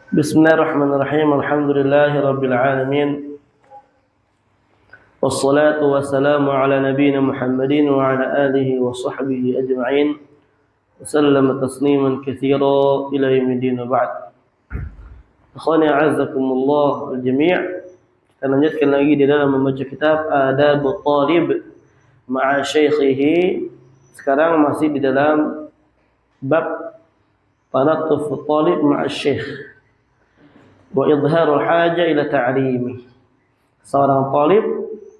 Bismillahirrahmanirrahim. Alhamdulillahirabbil alamin. Wassalatu wassalamu ala nabiyyina Muhammadin wa ala alihi wa sahbihi ajma'in. Wasallama tasliman katsiran ila yaumil ba'd. Akhwani a'azzakumullah al-jami'. Kita lanjutkan lagi di dalam membaca kitab Adabut Talib ma'a syaikhihi. Sekarang masih di dalam bab Tanattufut Talib ma'a syaikh wa idharul haja ila ta'limi. Seorang talib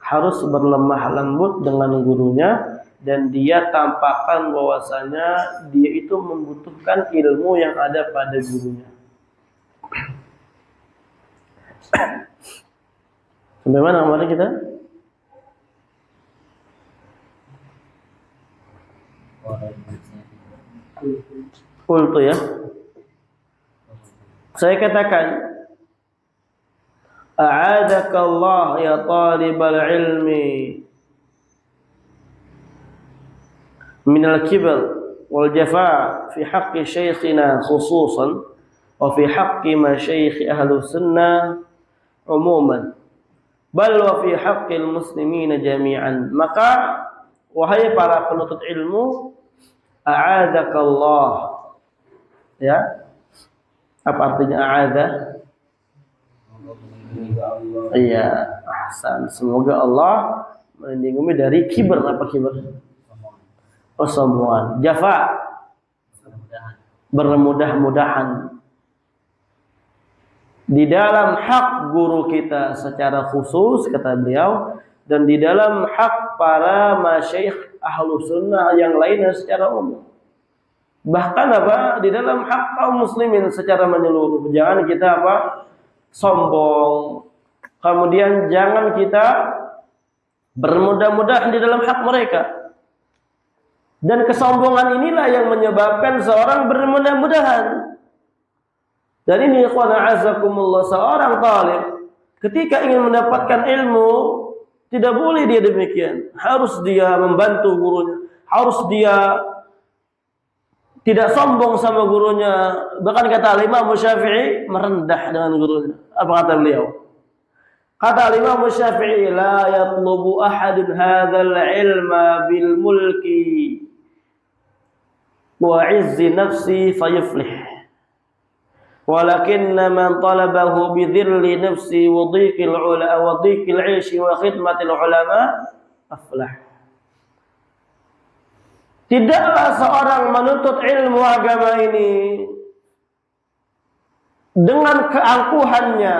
harus berlemah lembut dengan gurunya dan dia tampakkan bahwasanya dia itu membutuhkan ilmu yang ada pada gurunya. Sampai mana kemarin kita? Qultu ya. Saya katakan A'adakallah ya talibal ilmi minal kibr wal jafa fi haqqi syekhina khususan wa fi haqqi masyayikh ahlu sunnah umuman bal wa fi haqqil muslimina jami'an. Maka wahai para penuntut ilmu, a'adakallah, ya, apa artinya a'adha? Iya, ahsan. Semoga Allah melindungi dari kibar. Apa kibar? Kesombongan. Jafa, bermudah-mudahan. Di dalam hak guru kita secara khusus, kata beliau, dan di dalam hak para masyayikh ahlu sunnah yang lainnya secara umum. Bahkan apa? Di dalam hak kaum muslimin secara menyeluruh. Jangan kita apa? Sombong. Kemudian jangan kita bermudah-mudahan di dalam hak mereka. Dan kesombongan inilah yang menyebabkan seorang bermudah-mudahan. Dan ini ikhwan a'azzakumullah, seorang talib ketika ingin mendapatkan ilmu tidak boleh dia demikian. Harus dia membantu gurunya, harus dia tidak sombong sama gurunya. Bahkan kata Imam Syafi'i, merendah dengan gurunya. Apa kata beliau? Kata Imam Syafi'i, la yatlubu ahadun hadzal ilma bil mulki wa 'izzi nafsi fayuflih. Walakinna man talabahu bi dhilli nafsi wa dhiqil 'aishi wa khidmatil ulama aflah. Tidaklah seorang menuntut ilmu agama ini dengan keangkuhannya,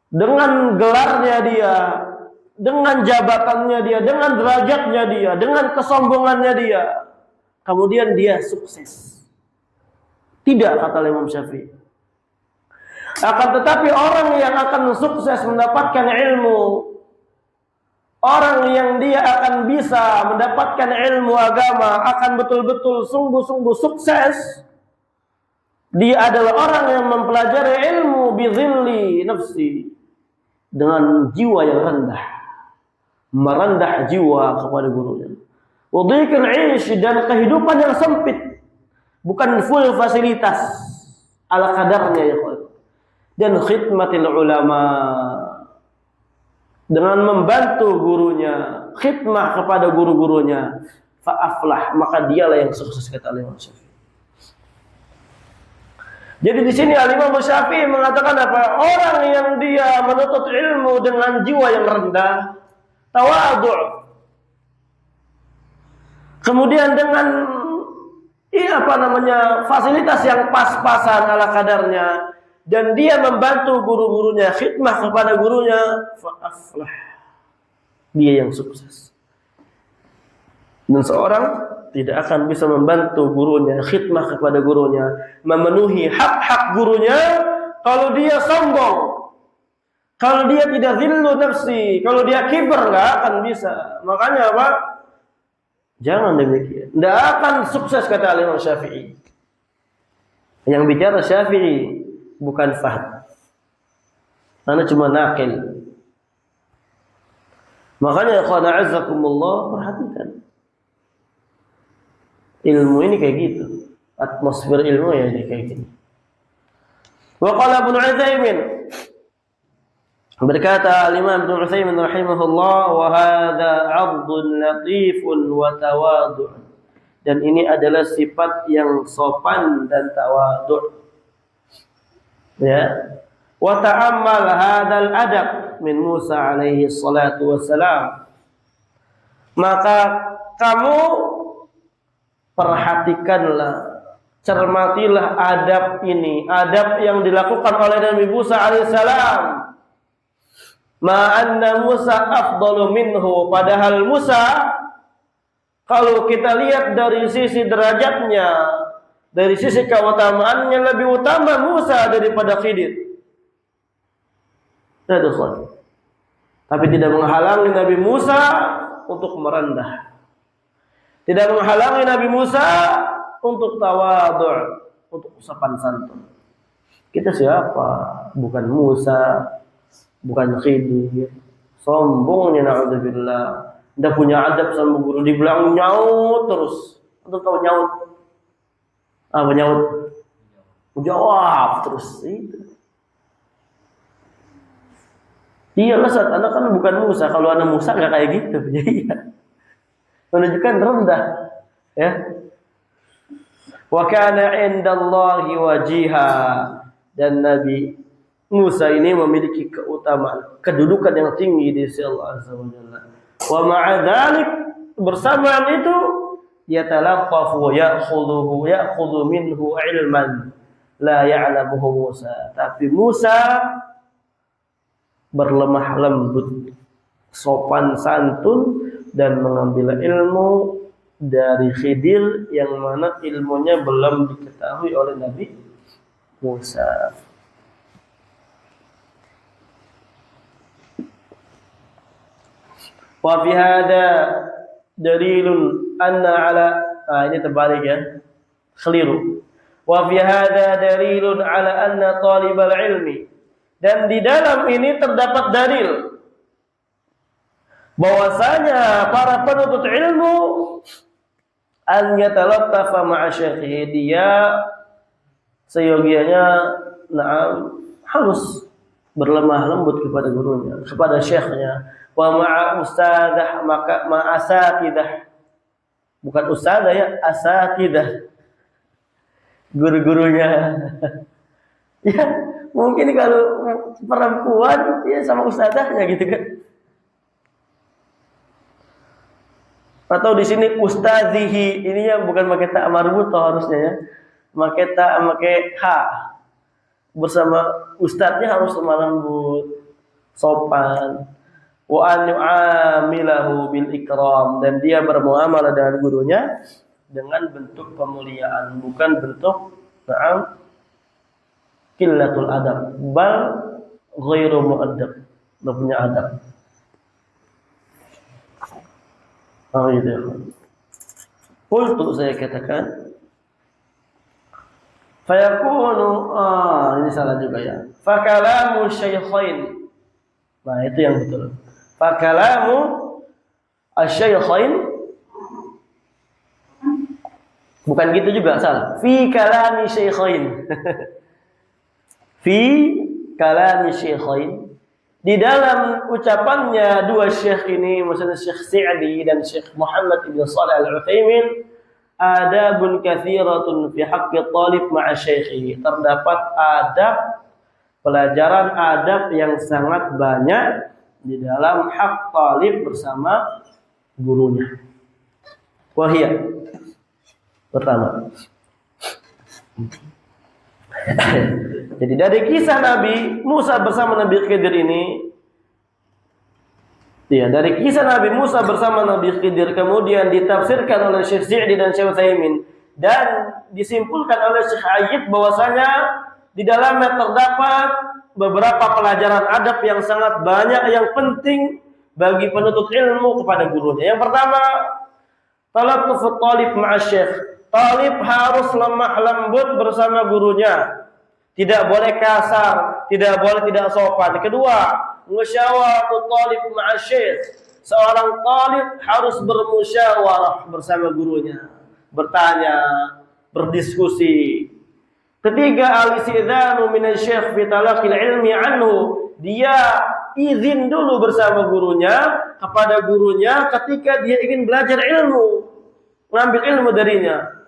dengan gelarnya dia, dengan jabatannya dia, dengan derajatnya dia, dengan kesombongannya dia, kemudian dia sukses. Tidak, kata Imam Syafi'i. Akan tetapi orang yang akan sukses mendapatkan ilmu, orang yang dia akan bisa mendapatkan ilmu agama, akan betul-betul sungguh-sungguh sukses, dia adalah orang yang mempelajari ilmu bizilli nafsi, dengan jiwa yang rendah, merendah jiwa kepada gurunya. Wadhiqil 'aish, dan kehidupan yang sempit, bukan full fasilitas, ala kadarnya ya kawan. Dan khidmatil ulama, dengan membantu gurunya, khidmah kepada guru-gurunya, fa'aflah, maka dialah yang sukses, kata Imam Syafi'i. Jadi di sini Imam Syafi'i mengatakan apa? Orang yang dia menuntut ilmu dengan jiwa yang rendah, tawadhu', kemudian dengan fasilitas yang pas-pasan ala kadarnya, dan dia membantu guru-gurunya, khidmah kepada gurunya, fa'aflah, dia yang sukses. Dan seorang tidak akan bisa membantu gurunya, khidmah kepada gurunya, memenuhi hak-hak gurunya kalau dia sombong, kalau dia tidak zillu nafsi, kalau dia kibar, nggak akan bisa. Makanya apa? Jangan demikian. Tidak akan sukses, kata Imam Syafi'i. Yang bicara Syafi'i, bukan Fahd. Karena cuma nakil. Makanya ikhwan a'azzakumullah, perhatikan. Ilmu ini kayak gitu. Atmosfer ilmu ya kayak gini. Wa qala Ibnu Utsaimin, berkata Imam Ibnu Utsaimin rahimahullah, wa hadza 'abdun latifun wa tawadhu'. Dan ini adalah sifat yang sopan dan tawadhu'. Ya. Wa ta'ammal hadzal adab min Musa alaihi salatu wassalam. Maka kamu perhatikanlah, cermatilah adab ini, adab yang dilakukan oleh Nabi Musa alaihissalam. Ma'anna Musa afdalu minhu, padahal Musa kalau kita lihat dari sisi derajatnya, dari sisi keutamaannya lebih utama Musa daripada Khidir. Tapi tidak menghalangi Nabi Musa untuk merendah. Tidak menghalangi Nabi Musa untuk tawadhu', untuk sopan santun. Kita siapa? Bukan Musa, bukan Khidir. Sombongnya na'udzubillah. Tidak punya adab sama guru, dibilang nyaut terus. Untuk tahu nyaut? Apa nyaut? Jawab terus. Itu. Iyalah, saat anak kan bukan Musa. Kalau anak Musa nggak kayak gitu. Iya. Menunjukkan rendah. Ya. Wa kana 'indallahi wajiha, dan Nabi Musa ini memiliki keutamaan, kedudukan yang tinggi di sisi Allah Azza wa Jalla. Wa ma'a dzalik, bersamaan itu yatalaqqafu wa ya'khudhu minhu 'ilman la ya'lamuhu Musa. Tapi Musa berlemah lembut, sopan santun, dan mengambil ilmu dari Khidir yang mana ilmunya belum diketahui oleh Nabi Musa. Wa fi hada dalilun anna ala, ini terbalik ya, keliru. Wa fi hada dalilun ala anna talibal ilmi, dan di dalam ini terdapat dalil bahwasanya para penuntut ilmu an yatalattafa ma'a syekhi, dia seyogianya harus berlemah lembut kepada gurunya, kepada syekhnya. Wa ma'a ustadzah, maka ma'asatidah, bukan ustadzah ya, asatidah, guru-gurunya. Ya, mungkin kalau perempuan ya sama ustadzahnya gitu kan. Atau di sini ustadzihi, ininya bukan pakai ta marbutoh harusnya ya. Pakai ha. Bersama ustadznya harus lemah lembut, sopan. Wa an yu'amilahu bil ikram, dan dia bermuamalah dengan gurunya dengan bentuk pemuliaan, bukan bentuk qillatul adab, bal ghairu mu'addab, enggak punya adab. Oh itu. Qultu, saya katakan, fayakunu, ini salah juga ya. Fakalamu syaykhain. Nah, itu yang betul. Fakalamu asy-syaykhain, bukan gitu juga, salah. Fi kalami syaykhain. Fi kalami syaykhain, di dalam ucapannya dua syekh ini, maksudnya Syekh Sa'di dan Syekh Muhammad ibn Shalih al-Utsaimin, adabun katsiratun fi haqqi talib ma'a syaikhihi, terdapat adab, pelajaran adab yang sangat banyak di dalam hak talib bersama gurunya. Wahia, pertama, jadi dari kisah Nabi Musa bersama Nabi Khidir ini, ya, dari kisah Nabi Musa bersama Nabi Khidir kemudian ditafsirkan oleh Syekh Sa'di dan Syekh Utsaimin, dan disimpulkan oleh Syekh Ayyid bahwasanya di dalamnya terdapat beberapa pelajaran adab yang sangat banyak, yang penting bagi penuntut ilmu kepada gurunya. Yang pertama, talaqqufut talib ma'a syekh. Talib harus lemah lembut bersama gurunya. Tidak boleh kasar, tidak boleh tidak sopan. Kedua, musyawaratut talib ma'a syekh. Seorang talib harus bermusyawarah bersama gurunya, bertanya, berdiskusi. Ketiga, al-istidhanu minasy-syaikh fi talaqil ilmi anhu. Dia izin dulu bersama gurunya kepada gurunya ketika dia ingin belajar ilmu, mengambil ilmu darinya.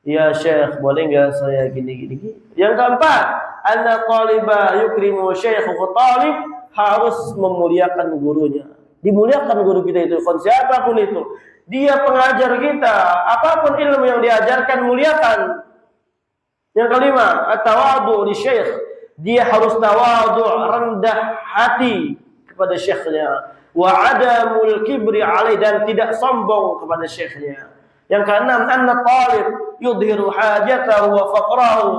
Ya Syekh, boleh enggak saya gini. Yang keempat, anna taliba yukrimu syaikhu talib, harus memuliakan gurunya. Dimuliakan guru kita itu, siapapun itu. Dia pengajar kita, apapun ilmu yang diajarkan muliakan. Yang kelima, at-tawadhu li syekh. Dia harus tawadhu, rendah hati kepada syekhnya. Wa adamul kibri alaih, dan tidak sombong kepada syekhnya. Yang keenam, anna talib yudhiru hajatahu wa faqrahu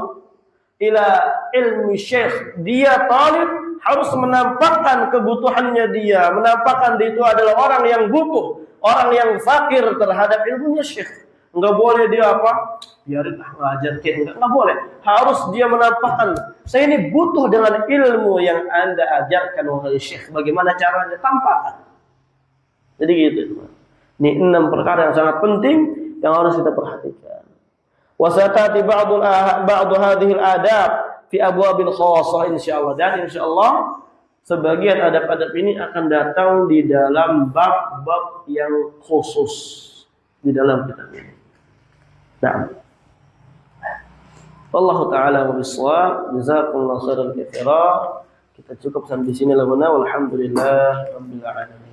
ila ilmi syekh. Dia talib harus menampakkan kebutuhannya dia, menampakkan dia itu adalah orang yang butuh, orang yang fakir terhadap ilmunya syekh. Enggak boleh dia apa? Biarin ngajar kayak enggak boleh. Harus dia menampakkan, saya ini butuh dengan ilmu yang Anda ajarkan wahai syekh. Bagaimana caranya? Tampakkan. Jadi gitu. Ini 6 perkara yang sangat penting yang harus kita perhatikan. Wasatati ba'du hadhil adab fi abwabil khassah insyaallah. Dan insyaallah sebagian adab-adab ini akan datang di dalam bab-bab yang khusus di dalam kitab ini. Nah, wallahu taala wabishawab. Jazakumullahu khairan katsira. Kita cukup sampai di sini lah, walhamdulillah rabbil alamin.